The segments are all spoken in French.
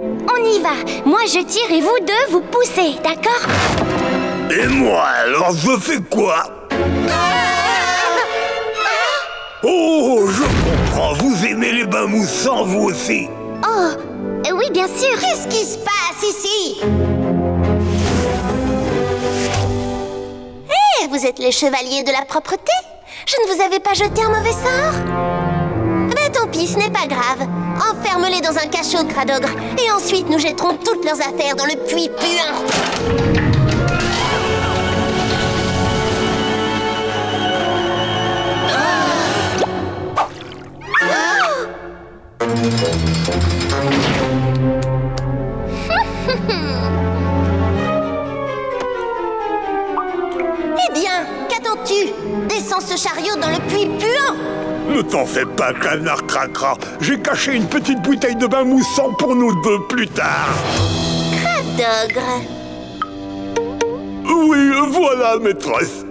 On y va. Moi, je tire et vous deux, vous poussez, d'accord? Et moi, alors, je fais quoi? Oh, je comprends. Vous aimez les bains moussants, vous aussi? Oh, oui, bien sûr. Qu'est-ce qui se passe ici? Hé, vous êtes les chevaliers de la propreté? Je ne vous avais pas jeté un mauvais sort? Ben tant pis, ce n'est pas grave. Enferme-les dans un cachot, Cradogre. Et ensuite, nous jetterons toutes leurs affaires dans le puits puant. Eh bien, qu'attends-tu? Descends ce chariot dans le puits puant. Ne t'en fais pas, canard cracra. J'ai caché une petite bouteille de bain moussant pour nous deux plus tard. Cradogre. Oui, voilà, maîtresse.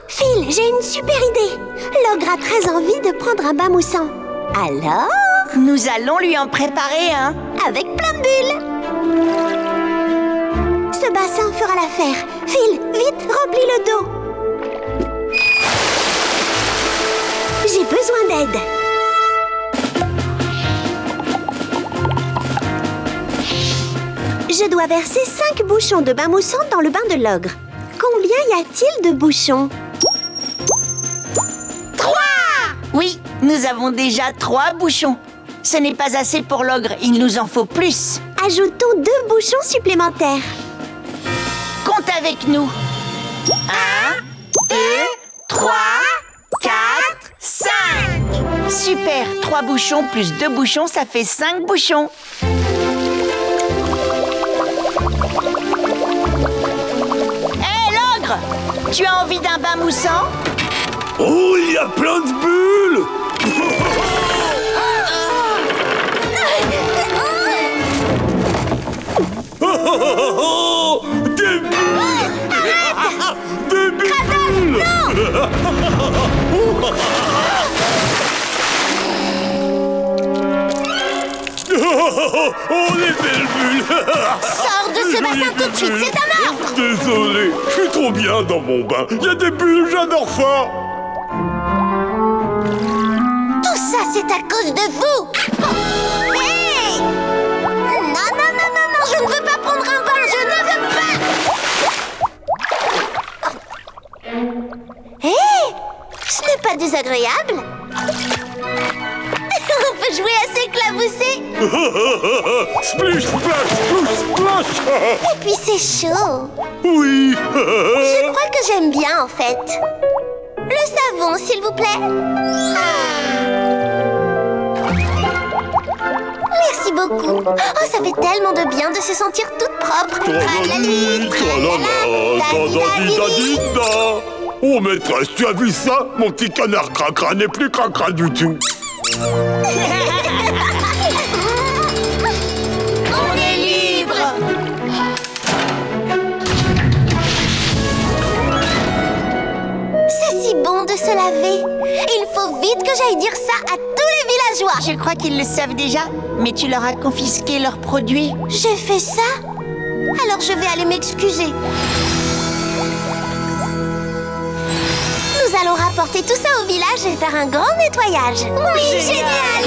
Phil, j'ai une super idée. L'ogre a très envie de prendre un bain moussant. Alors, Nous allons lui en préparer un. avec plein de bulles. Ce bassin fera l'affaire. Phil, vite, remplis le dos. J'ai besoin d'aide. Je dois verser 5 bouchons de bain moussant dans le bain de l'ogre. Combien y a-t-il de bouchons? Oui, nous avons déjà 3 bouchons. Ce n'est pas assez pour l'ogre, il nous en faut plus. Ajoutons 2 bouchons supplémentaires. Compte avec nous. 1, 2, 3, 4, 5. Super, 3 bouchons plus 2 bouchons, ça fait 5 bouchons. Hé, l'ogre! Tu as envie d'un bain moussant? Oh, il y a plein de bulles. Oh, des bulles. Des bulles. Oh, les belles bulles. Sors de ce bassin tout de suite, c'est un ordre. Désolé, je suis trop bien dans mon bain. Il y a des bulles, j'adore ça. Tout ça, c'est à cause de vous. Hey! Non, non, non, non, non, je ne veux pas prendre un bain, je ne veux pas. Hé! Ce n'est pas désagréable. On peut jouer à s'éclabousser. Splish, splash, sploosh, splash. Et puis c'est chaud. Oui. Je crois que j'aime bien en fait. Le savon, s'il vous plaît. Merci beaucoup. Oh, ça fait tellement de bien de se sentir toute propre. Tralali, tralala, Da-di-da-di-da-di-da. Oh, maîtresse, tu as vu ça? Mon petit canard cracra n'est plus cracra du tout. On est libre. C'est si bon de se laver. Il faut vite que j'aille dire ça à tous les villageois. Je crois qu'ils le savent déjà, mais tu leur as confisqué leurs produits. J'ai fait ça? Alors je vais aller m'excuser. Nous allons rapporter tout ça au village et faire un grand nettoyage. Oui, génial.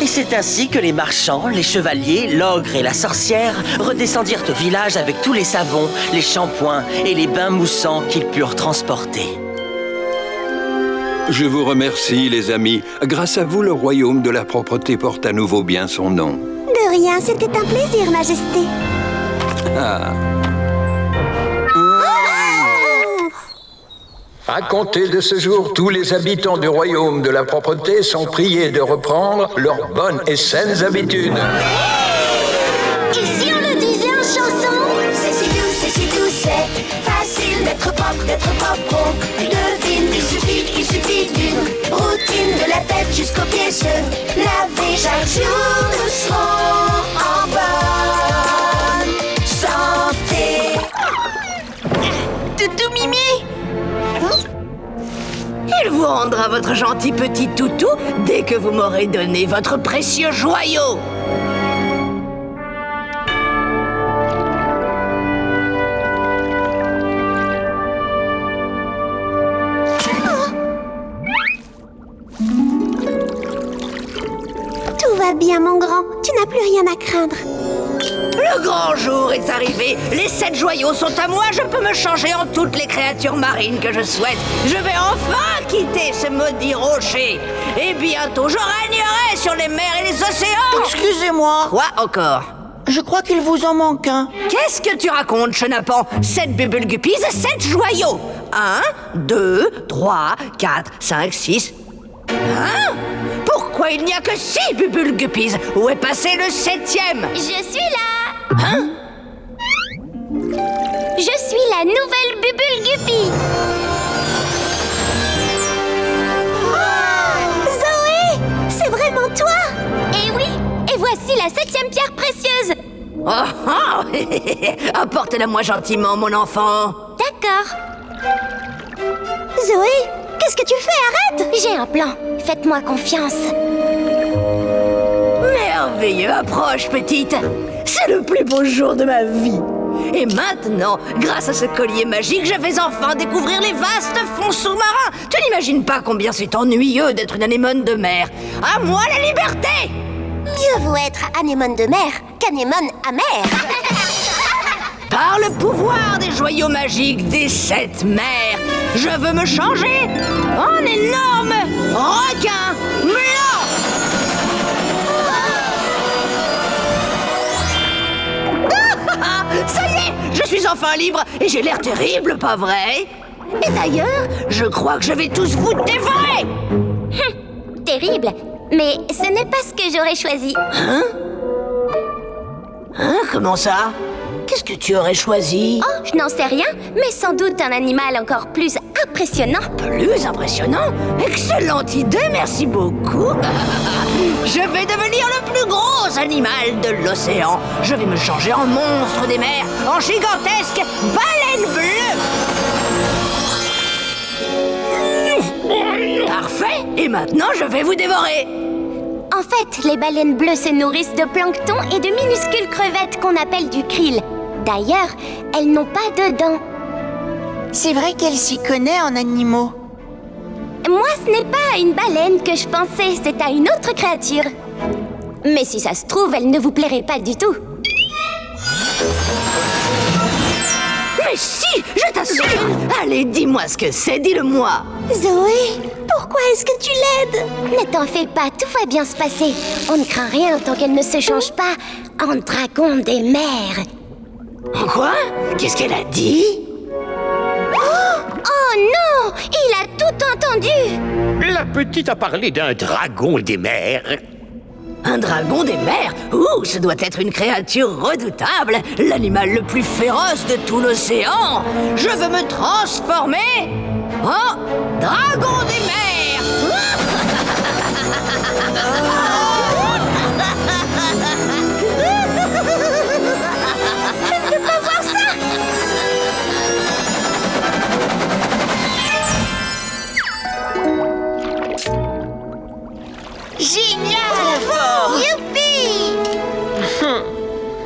Et c'est ainsi que les marchands, les chevaliers, l'ogre et la sorcière redescendirent au village avec tous les savons, les shampoings et les bains moussants qu'ils purent transporter. Je vous remercie, les amis. Grâce à vous, le royaume de la propreté porte à nouveau bien son nom. De rien, c'était un plaisir, Majesté. Ah. À compter de ce jour, tous les habitants du royaume de la propreté sont priés de reprendre leurs bonnes et saines habitudes. Et si on le disait en chanson? C'est si doux, c'est facile d'être propre. Devine, il suffit d'une routine de la tête jusqu'aux pieds. Se laver chaque jour, nous serons en bonne santé. toutou Mimi. Il vous rendra votre gentil petit toutou dès que vous m'aurez donné votre précieux joyau. Tout va bien, mon grand. Tu n'as plus rien à craindre. Le grand jour est arrivé. Les 7 joyaux sont à moi. Je peux me changer en toutes les créatures marines que je souhaite. Je vais enfin quitter ce maudit rocher. Et bientôt, je régnerai sur les mers et les océans. Excusez-moi. Quoi encore? Je crois qu'il vous en manque un. Qu'est-ce que tu racontes, chenapan? 7 bubulguppies et 7 joyaux. 1, 2, 3, 4, 5, 6... Hein? Pourquoi il n'y a que 6 bubulguppies? Où est passé le 7e? Je suis là. Hein? Je suis la nouvelle Bubulguppy. Zoé, c'est vraiment toi? Et oui, et voici la 7e pierre précieuse. Oh, oh. Apportez-la-moi gentiment, mon enfant. D'accord, Zoé, qu'est-ce que tu fais? Arrête! j'ai un plan. Faites-moi confiance. Merveilleux, approche, petite. C'est le plus beau jour de ma vie. Et maintenant, grâce à ce collier magique, je vais enfin découvrir les vastes fonds sous-marins. Tu n'imagines pas combien c'est ennuyeux d'être une anémone de mer. À moi la liberté! Mieux vaut être anémone de mer qu'anémone amère. Par le pouvoir des joyaux magiques des 7 mers, je veux me changer en énorme requin blanc. Ça y est, je suis enfin libre et j'ai l'air terrible, pas vrai? Et d'ailleurs, je crois que je vais tous vous dévorer. Terrible, mais ce n'est pas ce que j'aurais choisi. Hein? Comment ça? Qu'est-ce que tu aurais choisi? Oh, je n'en sais rien, mais sans doute un animal encore plus impressionnant. Plus impressionnant? Excellente idée, merci beaucoup. Je vais devenir le plus gros animal de l'océan. Je vais me changer en monstre des mers, en gigantesque baleine bleue. Parfait. Et maintenant, je vais vous dévorer. En fait, les baleines bleues se nourrissent de plancton et de minuscules crevettes qu'on appelle du krill. D'ailleurs, elles n'ont pas de dents. C'est vrai qu'elle s'y connaît en animaux. Moi, ce n'est pas à une baleine que je pensais, c'est à une autre créature. Mais si ça se trouve, elle ne vous plairait pas du tout. Mais si, je t'assure. Allez, dis-moi ce que c'est, dis-le-moi. Zoé, pourquoi est-ce que tu l'aides? Ne t'en fais pas, tout va bien se passer. On ne craint rien tant qu'elle ne se change pas en dragon des mers. Quoi? Qu'est-ce qu'elle a dit? Oh non! Il a tout entendu! La petite a parlé d'un dragon des mers. Un dragon des mers? Ouh, ce doit être une créature redoutable, l'animal le plus féroce de tout l'océan. Je veux me transformer en dragon des mers. Je ne peux pas voir ça! Génial! Youpi!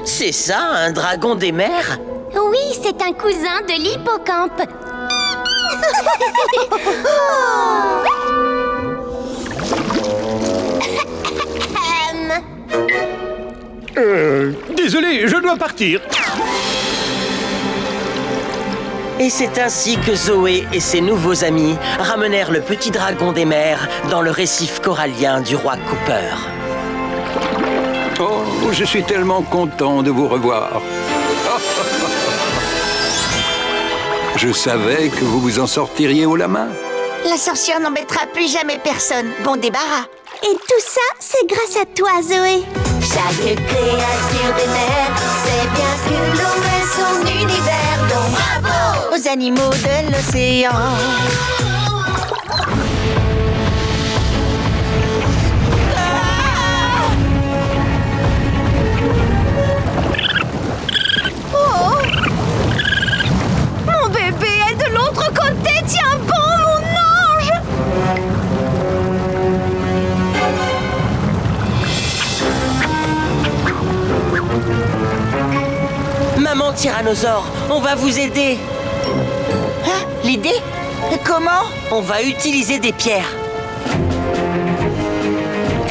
C'est ça, un dragon des mers? Oui, c'est un cousin de l'hippocampe. Désolé, je dois partir. Et c'est ainsi que Zoé et ses nouveaux amis ramenèrent le petit dragon des mers dans le récif corallien du roi Cooper. Oh, je suis tellement content de vous revoir. Je savais que vous vous en sortiriez haut la main. La sorcière n'embêtera plus jamais personne. Bon débarras. Et tout ça, c'est grâce à toi, Zoé. Chaque créature des mers sait bien que l'eau est son univers. Donc bravo! Aux animaux de l'océan. Mon bébé a Tyrannosaure, on va vous aider. Hein? L'idée? Comment? On va utiliser des pierres.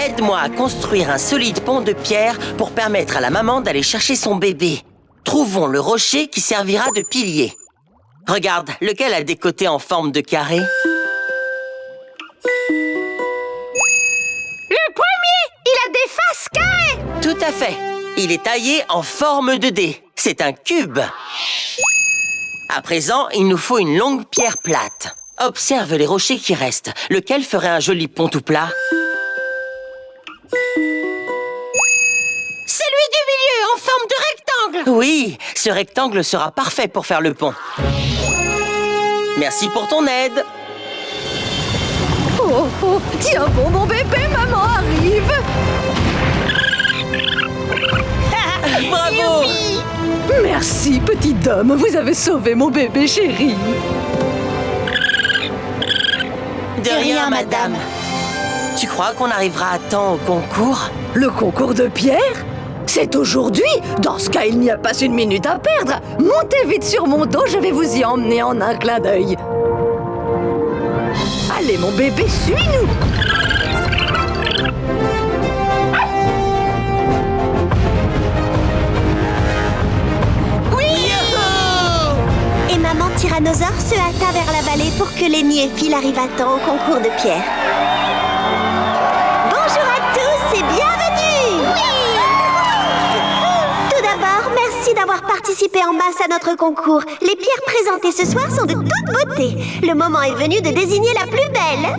Aide-moi à construire un solide pont de pierre pour permettre à la maman d'aller chercher son bébé. Trouvons le rocher qui servira de pilier. Regarde, lequel a des côtés en forme de carré? Le premier! Il a des faces carrées! Tout à fait. Il est taillé en forme de dé. C'est un cube. À présent, il nous faut une longue pierre plate. Observe les rochers qui restent. Lequel ferait un joli pont tout plat? Celui du milieu, en forme de rectangle. Oui, ce rectangle sera parfait pour faire le pont. Merci pour ton aide. Oh, oh, tiens bon, mon bébé, maman arrive! Bravo! Merci, petit homme, vous avez sauvé mon bébé chéri. De rien, madame. Tu crois qu'on arrivera à temps au concours? Le concours de pierre? C'est aujourd'hui! Dans ce cas, il n'y a pas une minute à perdre! Montez vite sur mon dos, je vais vous y emmener en un clin d'œil. Allez, mon bébé, suis-nous! Et maman Tyrannosaure se hâta vers la vallée pour que Lenny et Phil arrivent à temps au concours de pierre. Bonjour à tous et bienvenue! Tout d'abord, merci d'avoir participé en masse à notre concours. Les pierres présentées ce soir sont de toute beauté. Le moment est venu de désigner la plus belle.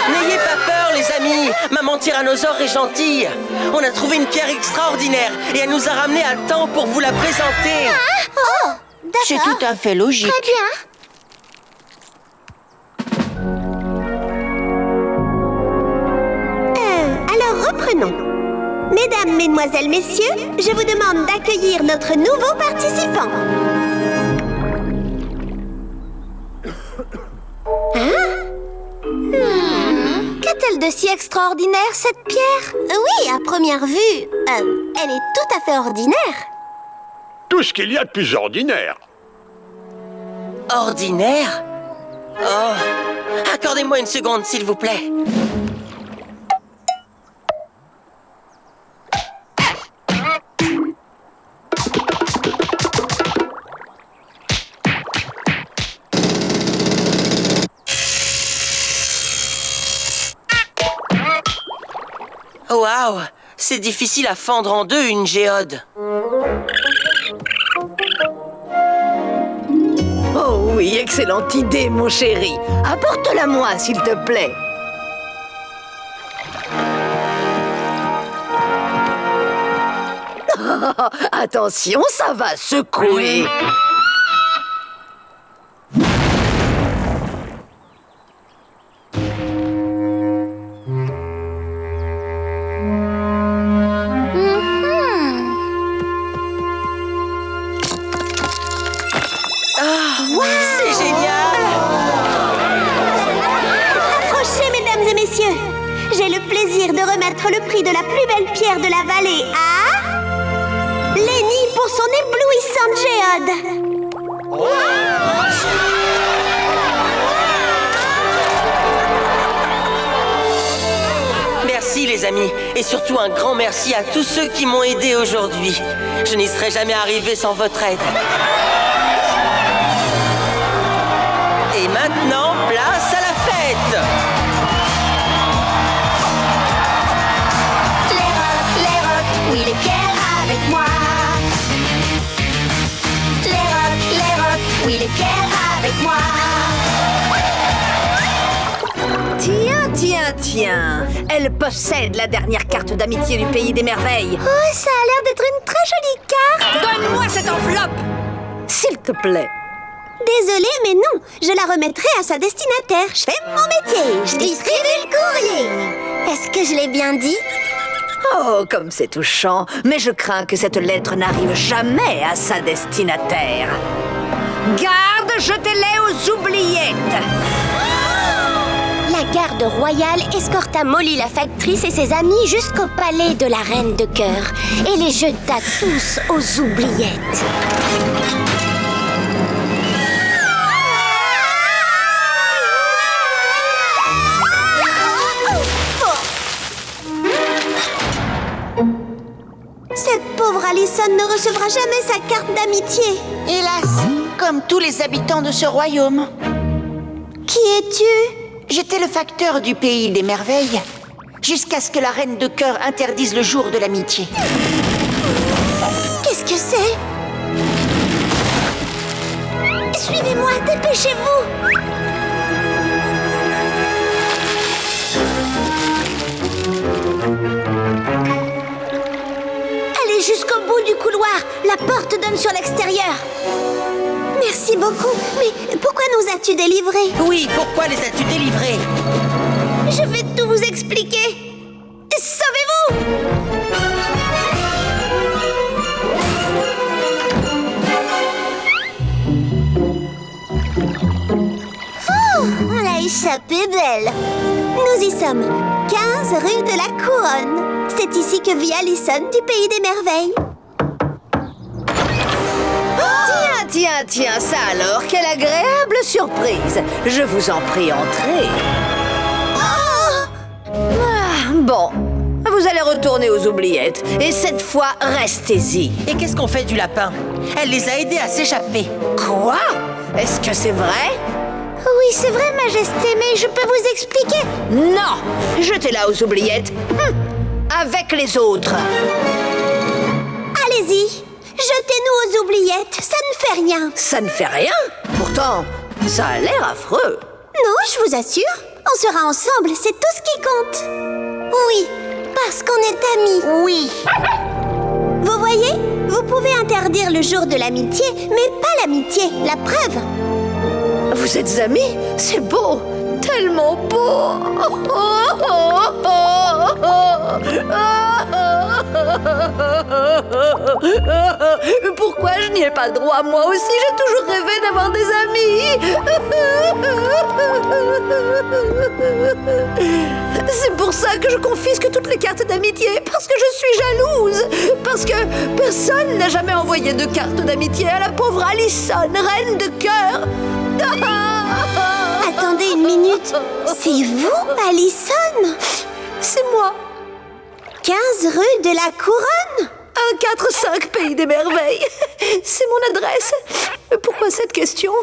N'ayez pas peur, les amis. Maman Tyrannosaure est gentille. On a trouvé une pierre extraordinaire et elle nous a ramenés à temps pour vous la présenter. Oh, d'accord. C'est tout à fait logique. Très bien. Alors reprenons. Mesdames, mesdemoiselles, messieurs, je vous demande d'accueillir notre nouveau participant. Qu'a-t-elle de si extraordinaire, cette pierre? Oui, à première vue, elle est tout à fait ordinaire. Tout ce qu'il y a de plus ordinaire. Ordinaire? Oh, accordez-moi une seconde, s'il vous plaît. Waouh, c'est difficile à fendre en deux une géode. Oh oui, excellente idée, mon chéri. Apporte-la-moi, s'il te plaît. Attention, ça va secouer. C'est génial! Approchez, mesdames et messieurs. J'ai le plaisir de remettre le prix de la plus belle pierre de la vallée à... Lenny pour son éblouissante géode. Merci les amis, et surtout un grand merci à tous ceux qui m'ont aidé aujourd'hui. Je n'y serais jamais arrivé sans votre aide. Et maintenant, place à la fête! Les rocs, oui les pierres avec moi. Les rocs, oui les pierres avec moi. Tiens. Elle possède la dernière carte d'amitié du pays des merveilles. Oh, ça a l'air d'être une très jolie carte. Donne-moi cette enveloppe, s'il te plaît. Désolée, mais non. Je la remettrai à sa destinataire. Je fais mon métier. Je distribue le courrier. Est-ce que je l'ai bien dit? Oh, comme c'est touchant. Mais je crains que cette lettre n'arrive jamais à sa destinataire. Garde, jetez-les aux oubliettes. La garde royale escorta Molly la factrice et ses amis jusqu'au palais de la Reine de Cœur et les jeta tous aux oubliettes. Cette pauvre Allison ne recevra jamais sa carte d'amitié. Hélas, comme tous les habitants de ce royaume. Qui es-tu? J'étais le facteur du pays des merveilles, jusqu'à ce que la Reine de Cœur interdise le jour de l'amitié. Qu'est-ce que c'est? Suivez-moi, dépêchez-vous! Allez jusqu'au bout du couloir. La porte donne sur l'extérieur. Merci beaucoup. Mais pourquoi nous as-tu délivrés? Oui, pourquoi les as-tu délivrés? Je vais tout vous expliquer. Sauvez-vous! La échappée belle. Nous y sommes, 15 rue de la Couronne. C'est ici que vit Allison du pays des merveilles. Tiens, ça alors, quelle agréable surprise. Je vous en prie, entrez. Bon, vous allez retourner aux oubliettes. Et cette fois, restez-y. Et qu'est-ce qu'on fait du lapin? Elle les a aidés à s'échapper. Quoi? Est-ce que c'est vrai? Oui, c'est vrai, Majesté, mais je peux vous expliquer. Non! Jetez-la aux oubliettes. Avec les autres. Allez-y, jetez-nous aux oubliettes, ça ne fait rien. Ça ne fait rien. Pourtant, ça a l'air affreux. Non, je vous assure, on sera ensemble, c'est tout ce qui compte. Oui, parce qu'on est amis. Oui. Vous voyez, vous pouvez interdire le jour de l'amitié, mais pas l'amitié, la preuve. Vous êtes amis? C'est beau. Tellement beau. Pourquoi je n'y ai pas droit? Moi aussi, j'ai toujours rêvé d'avoir des amis. C'est pour ça que je confisque toutes les cartes d'amitié, parce que je suis jalouse. Parce que personne n'a jamais envoyé de carte d'amitié à la pauvre Allison, Reine de Cœur. Attendez une minute, c'est vous, Allison? C'est moi. 15 rue de la Couronne? 145 Pays des Merveilles. C'est mon adresse. Pourquoi cette question?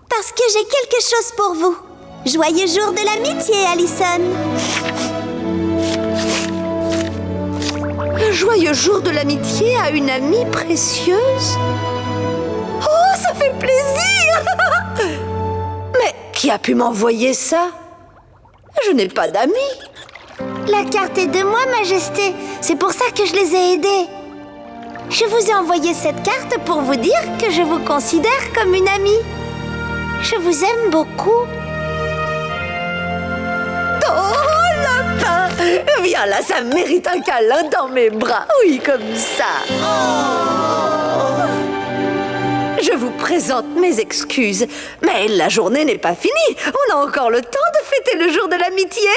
Parce que j'ai quelque chose pour vous. Joyeux jour de l'amitié, Allison. Un joyeux jour de l'amitié à une amie précieuse? Oh, ça fait plaisir. Mais qui a pu m'envoyer ça? Je n'ai pas d'amis. La carte est de moi, Majesté. C'est pour ça que je les ai aidés. Je vous ai envoyé cette carte pour vous dire que je vous considère comme une amie. Je vous aime beaucoup. Oh, lapin! Viens là, ça mérite un câlin dans mes bras. Oui, comme ça. Oh. Je vous présente mes excuses. Mais la journée n'est pas finie. On a encore le temps de fêter le jour de l'amitié.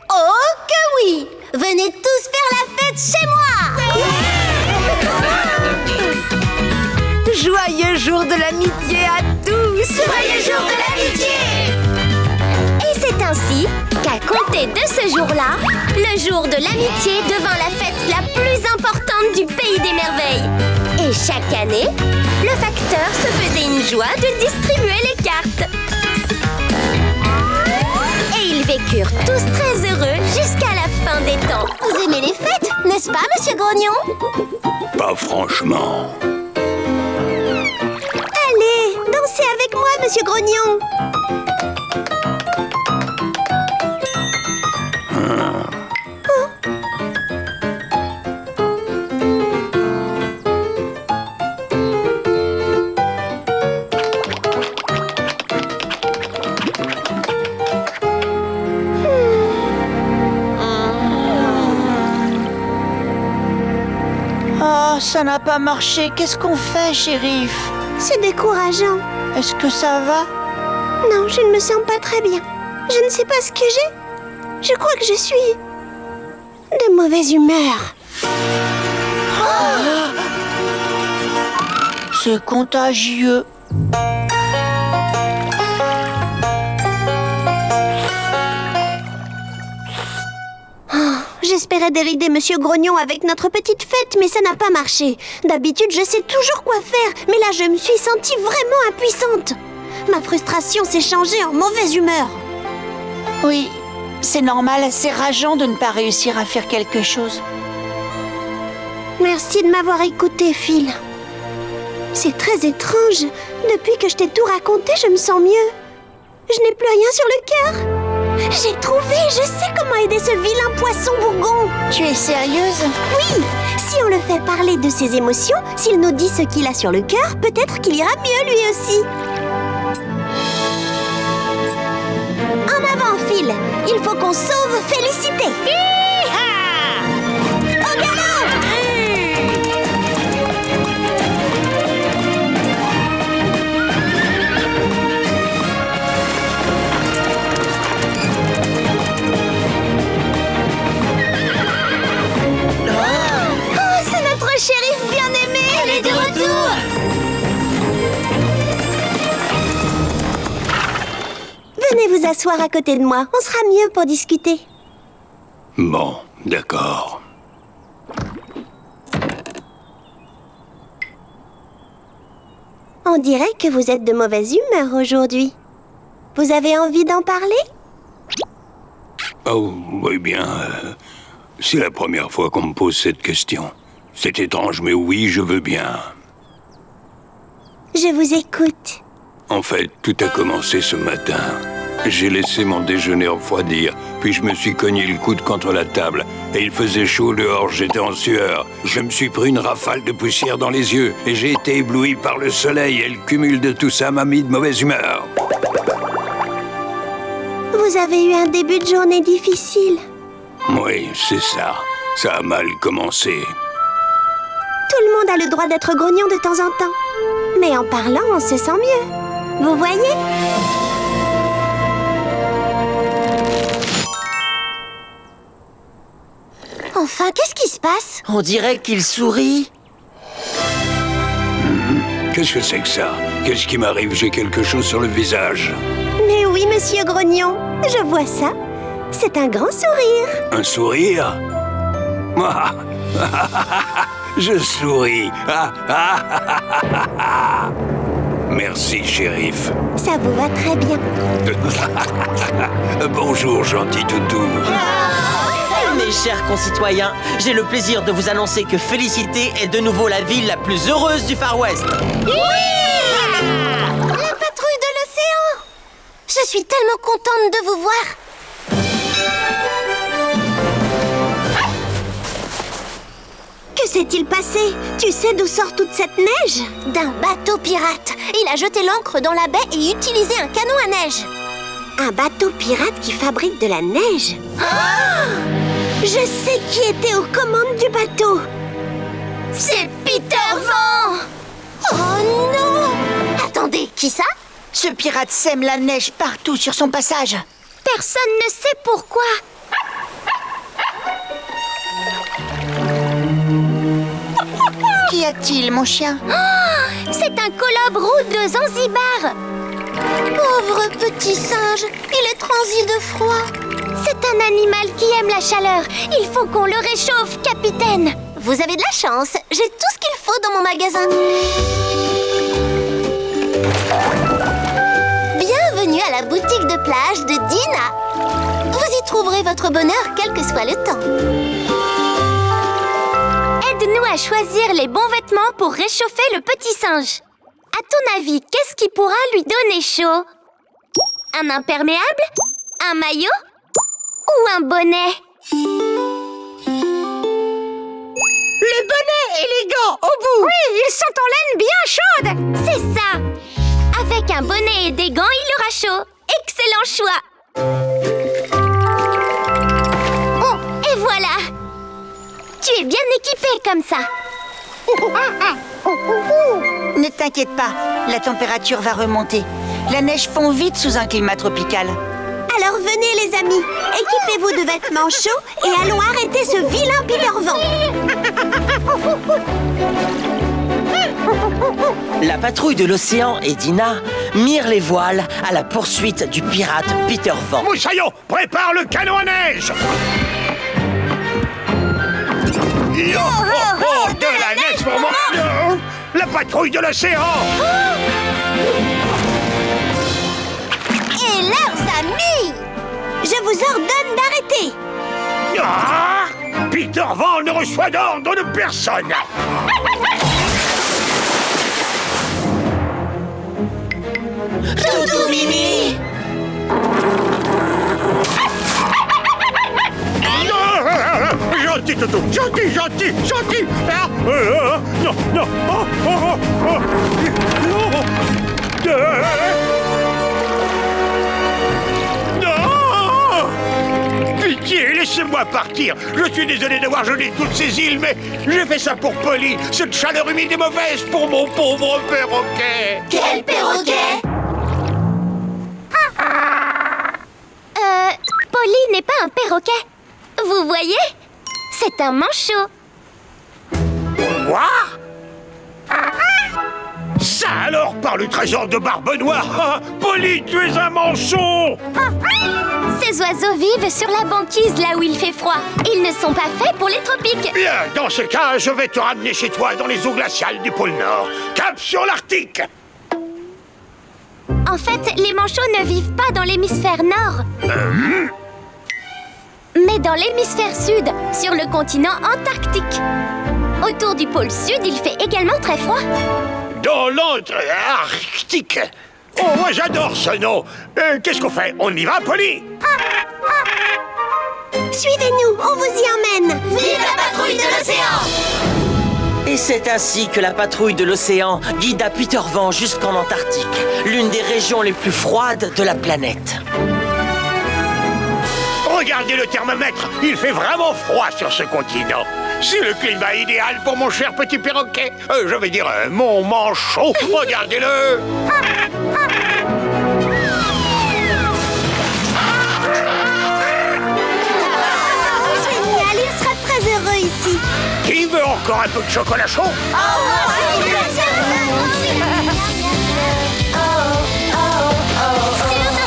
Oh que oui! Venez tous faire la fête chez moi! Joyeux jour de l'amitié à tous! Joyeux jour de l'amitié! Et c'est ainsi qu'à compter de ce jour-là, le jour de l'amitié devint la fête la plus importante du pays des merveilles. Et chaque année, le facteur se faisait une joie de distribuer les cartes. Et ils vécurent tous très heureux jusqu'à la fin des temps. Vous aimez les fêtes, n'est-ce pas, Monsieur Grognon? Pas franchement. Allez, dansez avec moi, Monsieur Grognon. Oh, ça n'a pas marché. Qu'est-ce qu'on fait, shérif? C'est décourageant. Est-ce que ça va? Non, je ne me sens pas très bien. Je ne sais pas ce que j'ai. Je crois que je suis de mauvaise humeur. C'est contagieux. J'espérais dérider Monsieur Grognon avec notre petite fête, mais ça n'a pas marché. D'habitude, je sais toujours quoi faire, mais là, je me suis sentie vraiment impuissante. Ma frustration s'est changée en mauvaise humeur. Oui, c'est normal, c'est rageant de ne pas réussir à faire quelque chose. Merci de m'avoir écouté, Phil. C'est très étrange. Depuis que je t'ai tout raconté, je me sens mieux. Je n'ai plus rien sur le cœur. J'ai trouvé, je sais comment aider ce vilain poisson bourgon. Tu es sérieuse? Oui, si on le fait parler de ses émotions, s'il nous dit ce qu'il a sur le cœur, peut-être qu'il ira mieux lui aussi. En avant, Phil. Il faut qu'on sauve Félicité. Au galop! Oh, c'est notre shérif bien-aimé. Elle est de retour. Venez vous asseoir à côté de moi. On sera mieux pour discuter. Bon, d'accord. On dirait que vous êtes de mauvaise humeur aujourd'hui. Vous avez envie d'en parler? Oh, oui bien, c'est la première fois qu'on me pose cette question. C'est étrange, mais oui, je veux bien. Je vous écoute. En fait, tout a commencé ce matin. J'ai laissé mon déjeuner refroidir, puis je me suis cogné le coude contre la table. Et il faisait chaud dehors, j'étais en sueur. Je me suis pris une rafale de poussière dans les yeux, et j'ai été ébloui par le soleil, et le cumul de tout ça m'a mis de mauvaise humeur. Vous avez eu un début de journée difficile. Oui, c'est ça. Ça a mal commencé. Tout le monde a le droit d'être grognon de temps en temps. Mais en parlant, on se sent mieux. Vous voyez? Enfin, qu'est-ce qui se passe? On dirait qu'il sourit. Qu'est-ce que c'est que ça? Qu'est-ce qui m'arrive? J'ai quelque chose sur le visage. Mais oui, monsieur Grognon, je vois ça. C'est un grand sourire. Un sourire? Ah, je souris. Merci, shérif. Ça vous va très bien. Bonjour, gentil toutou. Mes chers concitoyens, j'ai le plaisir de vous annoncer que Félicité est de nouveau la ville la plus heureuse du Far West. La patrouille de l'océan! Je suis tellement contente de vous voir. Que s'est-il passé? Tu sais d'où sort toute cette neige? D'un bateau pirate. Il a jeté l'ancre dans la baie et utilisé un canon à neige. Un bateau pirate qui fabrique de la neige? Je sais qui était aux commandes du bateau. C'est Peter Van! Oh non! Attendez, qui ça? Ce pirate sème la neige partout sur son passage. Personne ne sait pourquoi. Qu'y a-t-il, mon chien? C'est un colobe roux de Zanzibar. Pauvre petit singe, il est transi de froid. C'est un animal qui aime la chaleur. Il faut qu'on le réchauffe, capitaine. Vous avez de la chance. J'ai tout ce qu'il faut dans mon magasin. Bienvenue à la boutique de plage de Dina. Vous y trouverez votre bonheur quel que soit le temps. Aide-nous à choisir les bons vêtements pour réchauffer le petit singe. À ton avis, qu'est-ce qui pourra lui donner chaud? Un imperméable? Un maillot? Ou un bonnet? Les bonnets et les gants au bout. Oui, ils sont en laine bien chaude. C'est ça! Avec un bonnet et des gants, il aura chaud. Excellent choix! Oh, et voilà! Tu es bien équipé comme ça. Ne t'inquiète pas, la température va remonter. La neige fond vite sous un climat tropical. Alors venez les amis, équipez-vous de vêtements chauds et allons arrêter ce vilain Peter Van. La patrouille de l'océan et Dina mirent les voiles à la poursuite du pirate Peter Van. Moussaillon, prépare le canon à neige. Yo, oh, oh, de la neige pour moi. La patrouille de l'océan. Et leurs amis, je vous ordonne d'arrêter. Ah, Peter Van ne reçoit d'ordre de personne. Toutou Mimi! Gentil, Toutou, gentil, gentil, gentil. Non, non. Non. Pitié, laissez-moi partir. Je suis désolé d'avoir gelé toutes ces îles, mais j'ai fait ça pour Polly. Cette chaleur humide est mauvaise pour mon pauvre perroquet. Quel perroquet? Polly n'est pas un perroquet. Vous voyez? C'est un manchot. Quoi? Ça alors, par le trésor de Barbe Noire. Polly, tu es un manchot. Ces oiseaux vivent sur la banquise là où il fait froid. Ils ne sont pas faits pour les tropiques. Bien, dans ce cas, je vais te ramener chez toi dans les eaux glaciales du pôle Nord. Cap sur l'Arctique. En fait, les manchots ne vivent pas dans l'hémisphère nord. Mais dans l'hémisphère sud, sur le continent antarctique. Autour du pôle sud, il fait également très froid. Dans l'Antarctique. Oh, moi j'adore ce nom. Qu'est-ce qu'on fait? On y va, Polly? Suivez-nous, on vous y emmène. Vive la patrouille de l'océan! Et c'est ainsi que la patrouille de l'océan guida Peter Van jusqu'en Antarctique, l'une des régions les plus froides de la planète. Regardez le thermomètre, il fait vraiment froid sur ce continent. C'est le climat idéal pour mon cher petit perroquet. Je vais dire mon manchot. Regardez-le. Génial, il sera très heureux ici. Qui veut encore un peu de chocolat chaud?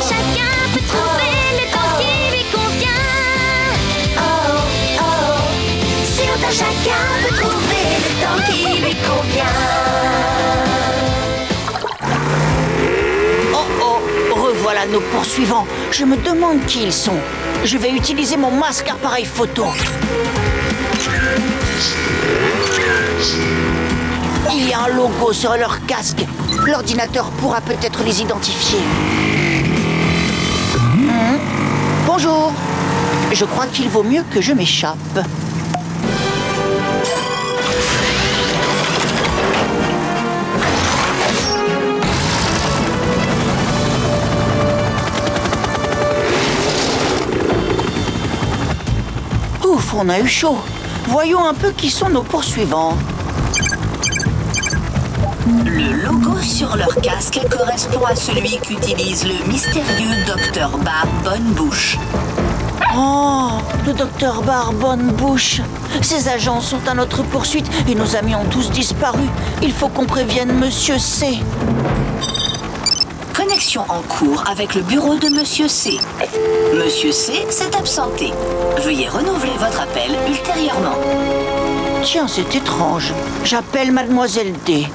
Chacun peut trouver le temps qui lui convient. Chacun peut trouver le temps qui lui convient. Oh oh, revoilà nos poursuivants. Je me demande qui ils sont. Je vais utiliser mon masque appareil photo. Il y a un logo sur leur casque. L'ordinateur pourra peut-être les identifier. Bonjour. Je crois qu'il vaut mieux que je m'échappe. Ouf, on a eu chaud. Voyons un peu qui sont nos poursuivants. Le logo sur leur casque correspond à celui qu'utilise le mystérieux Dr Barbonne-Bouche. Oh, le docteur Barbonne-Bouche. Ces agents sont à notre poursuite et nos amis ont tous disparu. Il faut qu'on prévienne Monsieur C. Connexion en cours avec le bureau de Monsieur C. Monsieur C s'est absenté. Veuillez renouveler votre appel ultérieurement. Tiens, c'est étrange. J'appelle Mademoiselle D.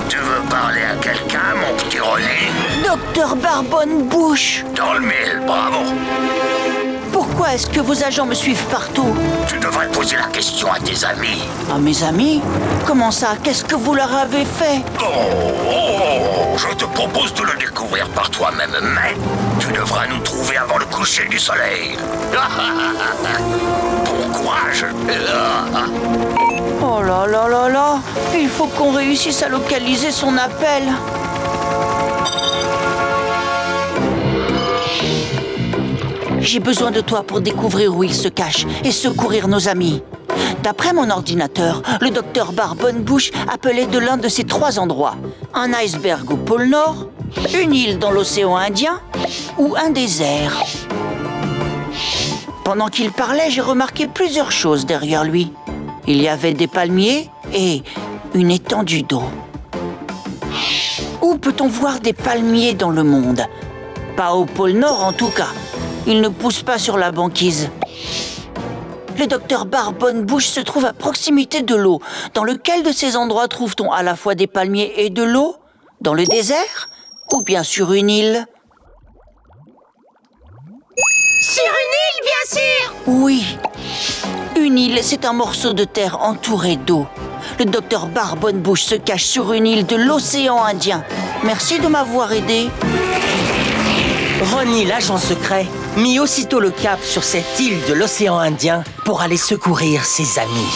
Tu veux parler à quelqu'un, mon petit René? Docteur Barbonne-Bouche. Dans le mille, bravo. Pourquoi est-ce que vos agents me suivent partout? Tu devrais poser la question à tes amis. À mes amis? Comment ça? Qu'est-ce que vous leur avez fait? Je te propose de le découvrir par toi-même, mais tu devras nous trouver avant le coucher du soleil. Bon courage. Oh là là là là! Il faut qu'on réussisse à localiser son appel. J'ai besoin de toi pour découvrir où il se cache et secourir nos amis. D'après mon ordinateur, le docteur Barbonne-Bouche appelait de l'un de ces 3 endroits un iceberg au pôle Nord, une île dans l'océan Indien ou un désert. Pendant qu'il parlait, j'ai remarqué plusieurs choses derrière lui. Il y avait des palmiers et une étendue d'eau. Où peut-on voir des palmiers dans le monde? Pas au pôle Nord en tout cas. Ils ne poussent pas sur la banquise. Le docteur Barbonne-Bouche se trouve à proximité de l'eau. Dans lequel de ces endroits trouve-t-on à la fois des palmiers et de l'eau? Dans le désert? Ou bien sur une île? Sur une île, bien sûr! Oui. Une île, c'est un morceau de terre entouré d'eau. Le docteur Barbonne-Bouche se cache sur une île de l'océan Indien. Merci de m'avoir aidé. Ronnie, l'agent secret, mit aussitôt le cap sur cette île de l'océan Indien pour aller secourir ses amis.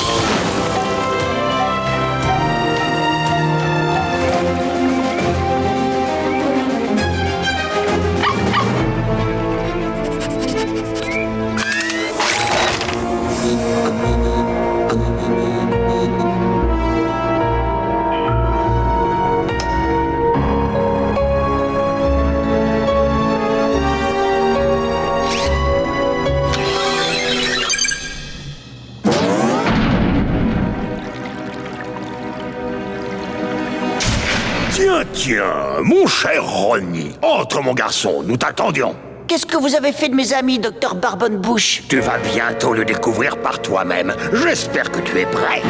Tiens, mon cher Ronnie. Entre, mon garçon, nous t'attendions. Qu'est-ce que vous avez fait de mes amis, docteur Barbonne-Bouche? Tu vas bientôt le découvrir par toi-même. J'espère que tu es prêt.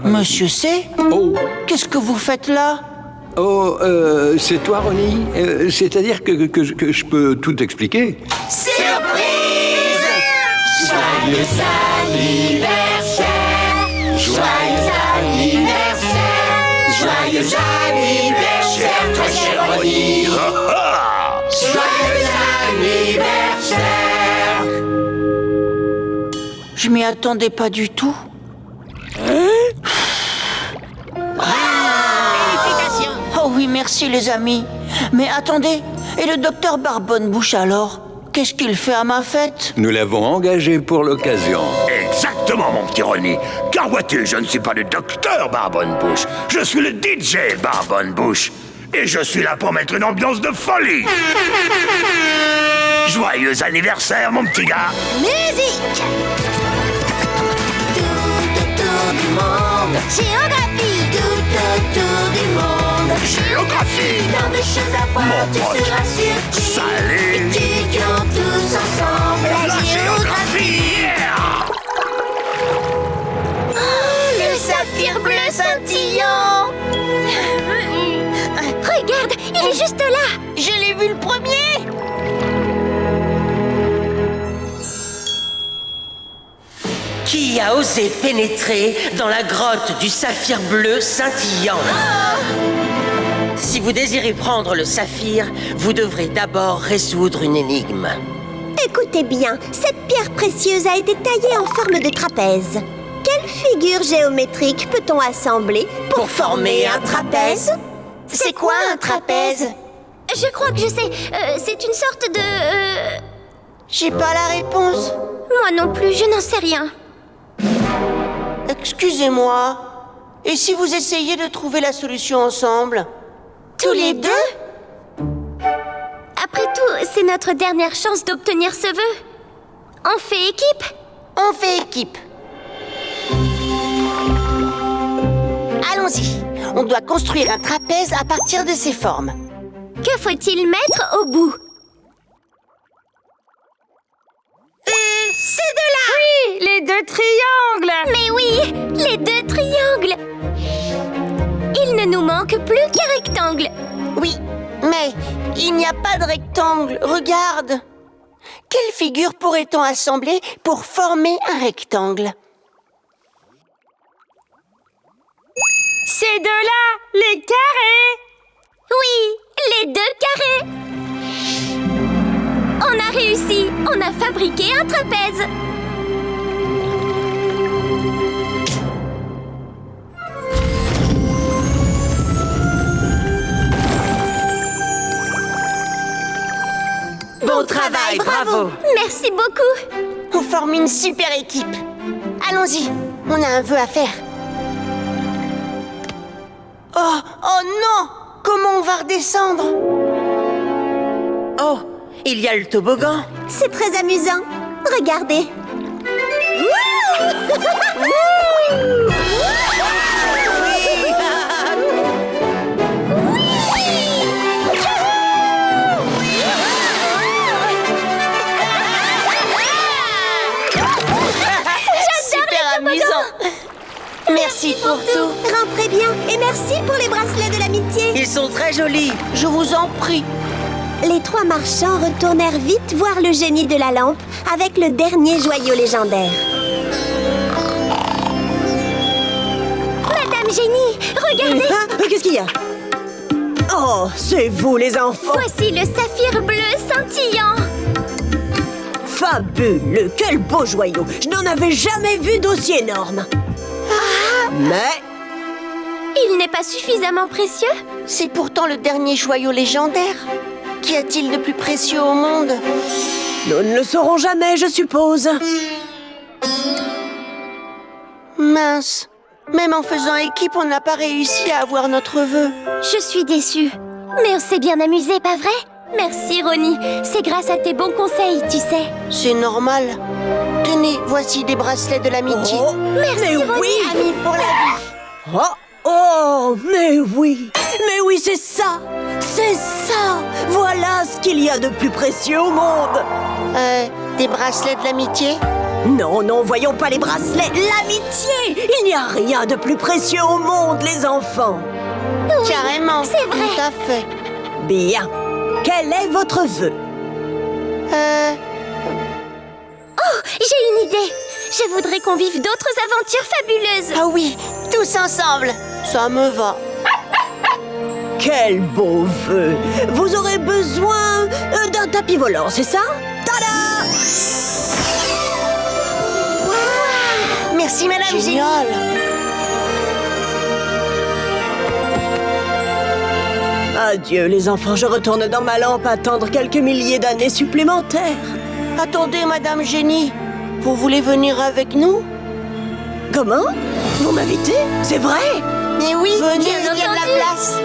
Monsieur C? Oh, Qu'est-ce que vous faites là? oh, c'est toi, Ronnie? C'est-à-dire que je peux tout expliquer? Surprise! Joyeux anniversaire! Joyeux anniversaire! Joyeux anniversaire, très cher Ronnie! Joyeux anniversaire! Je m'y attendais pas du tout. Oh oui, merci les amis. Mais attendez, et le docteur Barbonne-Bouche alors? Qu'est-ce qu'il fait à ma fête? Nous l'avons engagé pour l'occasion. Exactement, mon petit Ronnie. Car vois-tu, je ne suis pas le docteur Barbonne-Bouche. Je suis le DJ Barbonne-Bouche. Et je suis là pour mettre une ambiance de folie. Joyeux anniversaire, mon petit gars. Musique! Tout autour du monde. Géographie. Tout autour du monde. Géographie. Tant de choses à voir, Mon tu pote. seras surpris. Salut. Étudions tous ensemble La géographie. Le saphir bleu scintillant. Regarde, il est juste là. Je l'ai vu le premier! Qui a osé pénétrer dans la grotte du saphir bleu scintillant? Si vous désirez prendre le saphir, vous devrez d'abord résoudre une énigme. Écoutez bien, cette pierre précieuse a été taillée en forme de trapèze. Quelle figure géométrique peut-on assembler pour former un trapèze? C'est quoi un trapèze? Je crois que je sais. C'est une sorte de... J'ai pas la réponse. Moi non plus, je n'en sais rien. Excusez-moi. Et si vous essayez de trouver la solution ensemble? Tous les deux? Après tout, c'est notre dernière chance d'obtenir ce vœu. On fait équipe? On fait équipe. Allons-y. On doit construire un trapèze à partir de ces formes. Que faut-il mettre au bout? C'est de là! Oui, les 2 triangles! Mais oui, les 2 triangles! Il ne nous manque plus qu'un rectangle. Oui, mais il n'y a pas de rectangle. Regarde. Quelle figure pourrait-on assembler pour former un rectangle? Ces deux-là, les carrés! Oui, les 2 carrés! On a réussi! On a fabriqué un trapèze! Bon travail, bravo! Merci beaucoup! On forme une super équipe. Allons-y, on a un vœu à faire. Oh non! Comment on va redescendre? Oh, il y a le toboggan. C'est très amusant. Regardez. Super amusant. Merci pour tout. Rentrez bien et merci pour les bracelets de l'amitié. Ils sont très jolis. Je vous en prie. Les trois marchands retournèrent vite voir le génie de la lampe avec le dernier joyau légendaire. Madame Génie, regardez! Qu'est-ce qu'il y a? Oh, c'est vous les enfants! Voici le saphir bleu scintillant. Fabuleux! Quel beau joyau! Je n'en avais jamais vu d'aussi énorme! Mais... Il n'est pas suffisamment précieux? C'est pourtant le dernier joyau légendaire. Qu'y a-t-il de plus précieux au monde? nous ne le saurons jamais, je suppose. Mince. Même en faisant équipe, on n'a pas réussi à avoir notre vœu. Je suis déçue. Mais on s'est bien amusé, pas vrai? Merci, Ronnie. C'est grâce à tes bons conseils, tu sais. C'est normal. Tenez, voici des bracelets de l'amitié. Oh, Merci, mais Ronnie. oui! Amis pour la vie. Oh, mais oui! C'est ça! C'est ça! Voilà ce qu'il y a de plus précieux au monde! Des bracelets de l'amitié? Non, voyons pas les bracelets! L'amitié! Il n'y a rien de plus précieux au monde, les enfants! Oui, Carrément, c'est vrai. tout à fait. Bien. Quel est votre vœu? Oh, j'ai une idée. Je voudrais qu'on vive d'autres aventures fabuleuses. Ah oui, tous ensemble. Ça me va. Quel beau vœu! Vous aurez besoin d'un tapis volant, c'est ça? Tada! Merci, Madame Génial! Adieu, les enfants, je retourne dans ma lampe attendre quelques milliers d'années supplémentaires. Attendez, Madame Génie. Vous voulez venir avec nous? Comment? Vous m'invitez? C'est vrai? Mais oui, venez, il y a de entendu. la place.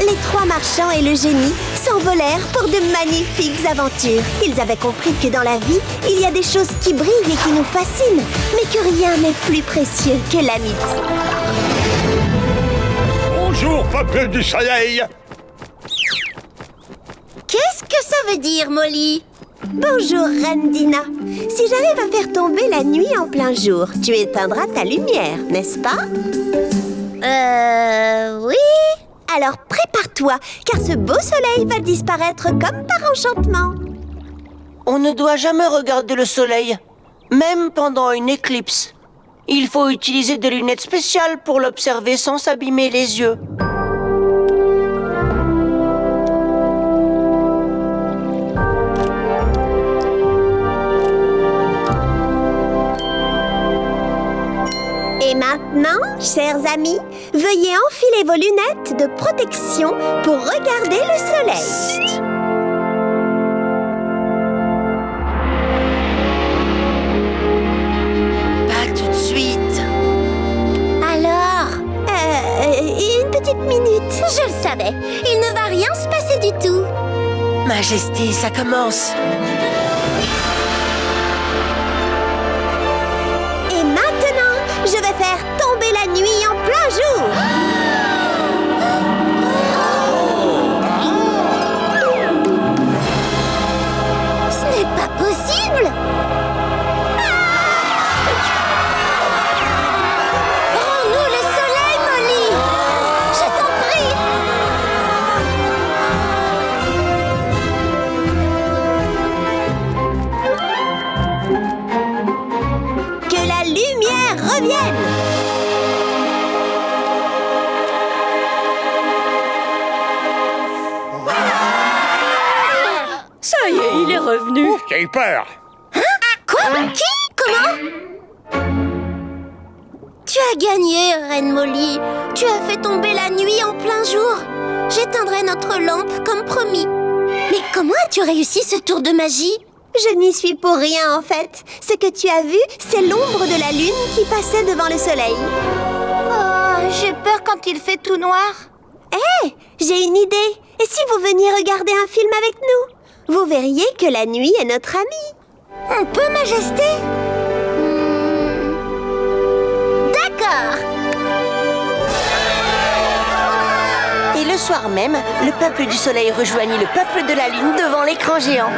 Les trois marchands et le génie s'envolèrent pour de magnifiques aventures. Ils avaient compris que dans la vie, il y a des choses qui brillent et qui nous fascinent, mais que rien n'est plus précieux que l'amitié. Bonjour, peuple du soleil. Qu'est-ce que ça veut dire, Molly? Bonjour, Reine Dina. Si j'arrive à faire tomber la nuit en plein jour, tu éteindras ta lumière, n'est-ce pas? Oui. Alors prépare-toi, car ce beau soleil va disparaître comme par enchantement. On ne doit jamais regarder le soleil, même pendant une éclipse. Il faut utiliser des lunettes spéciales pour l'observer sans s'abîmer les yeux. Et maintenant, chers amis, veuillez enfiler vos lunettes de protection pour regarder le soleil. Pas tout de suite. Alors, une petite minute. Je le savais, il ne va rien se passer du tout. Majesté, ça commence. Et maintenant, je vais faire tomber la nuit en plein jour. Ce n'est pas possible. Rends-nous le soleil, Molly. Je t'en prie. Que la lumière revienne. Ça y est, il est revenu. J'ai eu peur. Quoi? Qui? Comment? Tu as gagné, Reine Molly. Tu as fait tomber la nuit en plein jour. J'éteindrai notre lampe comme promis. Mais comment as-tu réussi ce tour de magie? Je n'y suis pour rien en fait. Ce que tu as vu, c'est l'ombre de la lune qui passait devant le soleil. Oh, j'ai peur quand il fait tout noir. Hé, j'ai une idée. Et si vous veniez regarder un film avec nous? Vous verriez que la nuit est notre amie. On peut, Majesté? D'accord. Et le soir même, le peuple du soleil rejoignit le peuple de la lune devant l'écran géant.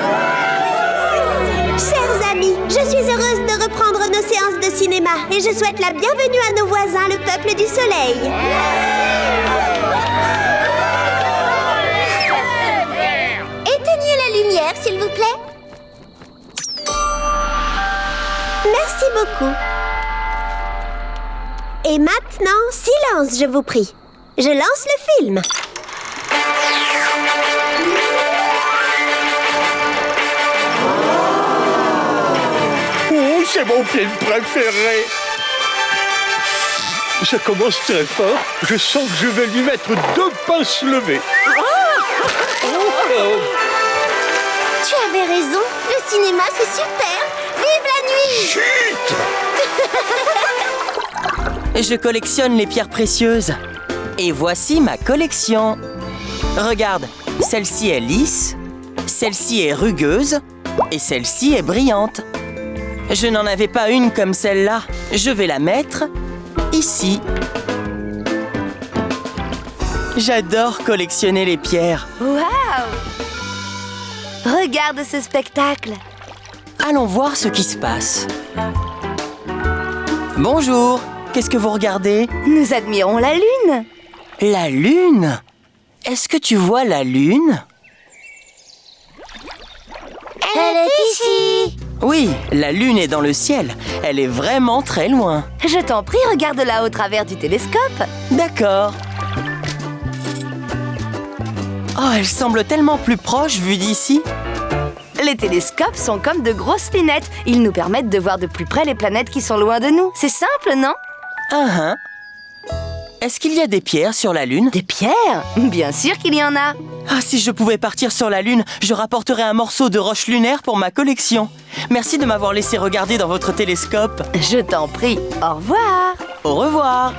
Chers amis, je suis heureuse de reprendre nos séances de cinéma et je souhaite la bienvenue à nos voisins, le peuple du soleil. Éteignez la lumière, s'il vous plaît. Merci beaucoup. Et maintenant, silence, je vous prie. Je lance le film. Oh, c'est mon film préféré. Ça commence très fort. Je sens que je vais lui mettre 2 pinces levées. Tu avais raison. Le cinéma, c'est super. Vive la nuit! Chut! Je collectionne les pierres précieuses. Et voici ma collection. Regarde, celle-ci est lisse, celle-ci est rugueuse et celle-ci est brillante. Je n'en avais pas une comme celle-là. Je vais la mettre ici. J'adore collectionner les pierres. Waouh! Regarde ce spectacle. Allons voir ce qui se passe. Bonjour, qu'est-ce que vous regardez? Nous admirons la lune. La lune? Est-ce que tu vois la lune? Elle est ici. Oui, la lune est dans le ciel. Elle est vraiment très loin. Je t'en prie, regarde-la au travers du télescope. D'accord. Oh, elle semble tellement plus proche vue d'ici. Les télescopes sont comme de grosses lunettes. Ils nous permettent de voir de plus près les planètes qui sont loin de nous. C'est simple, non? Est-ce qu'il y a des pierres sur la Lune? Des pierres? Bien sûr qu'il y en a. Ah, si je pouvais partir sur la Lune, je rapporterais un morceau de roche lunaire pour ma collection. Merci de m'avoir laissé regarder dans votre télescope. Je t'en prie. Au revoir. Au revoir.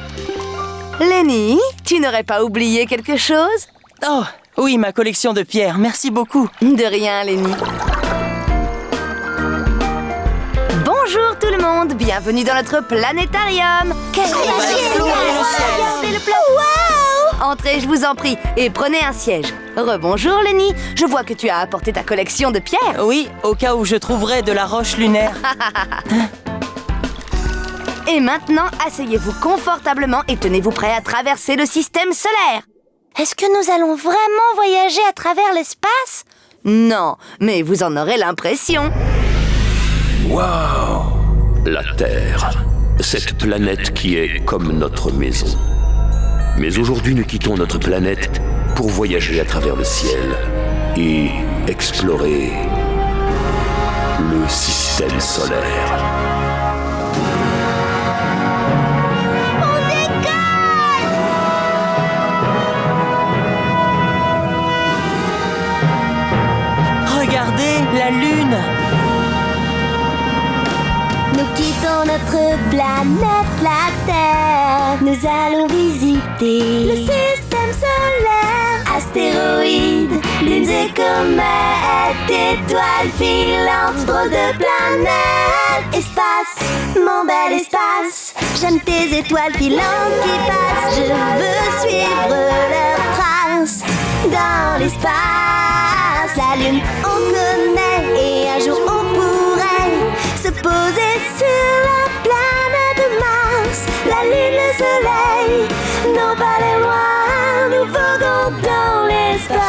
Lenny, tu n'aurais pas oublié quelque chose? Oh, oui, ma collection de pierres. Merci beaucoup. De rien, Lenny. Bonjour tout le monde, bienvenue dans notre planétarium. Regardez le plan. Wow! Entrez, je vous en prie, et prenez un siège. Rebonjour Lenny, je vois que tu as apporté ta collection de pierres. Oui, au cas où je trouverais de la roche lunaire. Et maintenant, asseyez-vous confortablement et tenez-vous prêts à traverser le système solaire. Est-ce que nous allons vraiment voyager à travers l'espace? Non, mais vous en aurez l'impression. Waouh! La Terre, cette planète qui est comme notre maison. Mais aujourd'hui, nous quittons notre planète pour voyager à travers le ciel et explorer le système solaire. On décolle! Regardez, la Lune. Nous quittons notre planète, la Terre. Nous allons visiter le système solaire. Astéroïdes, lunes et comètes, étoiles filantes, drôles de planètes. Espace, mon bel espace. J'aime tes étoiles filantes qui passent. Je veux suivre leurs traces dans l'espace. La Lune, on connaît, et un jour on pourrait se poser sur la planète Mars. La Lune, le Soleil, non pas les loin, nous voguons dans l'espace.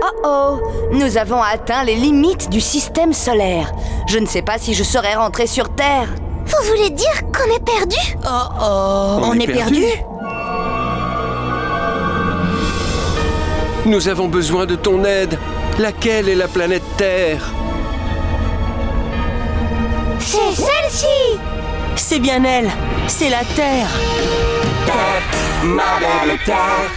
Oh oh, nous avons atteint les limites du système solaire. Je ne sais pas si je serai rentré sur Terre. Vous voulez dire qu'on est perdu? Oh oh. On est perdu? Nous avons besoin de ton aide. Laquelle est la planète Terre? C'est celle-ci! C'est bien elle, c'est la Terre. Terre, ma belle Terre,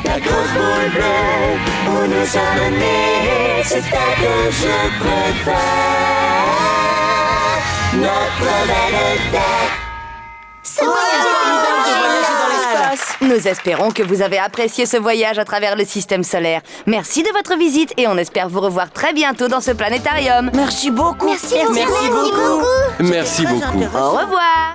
la grosse boule bleue où nous sommes nés, c'est elle que je préfère. Notre belle Terre. Nous espérons que vous avez apprécié ce voyage à travers le système solaire. Merci de votre visite et on espère vous revoir très bientôt dans ce planétarium. Merci beaucoup. Merci beaucoup. Merci beaucoup. Au revoir.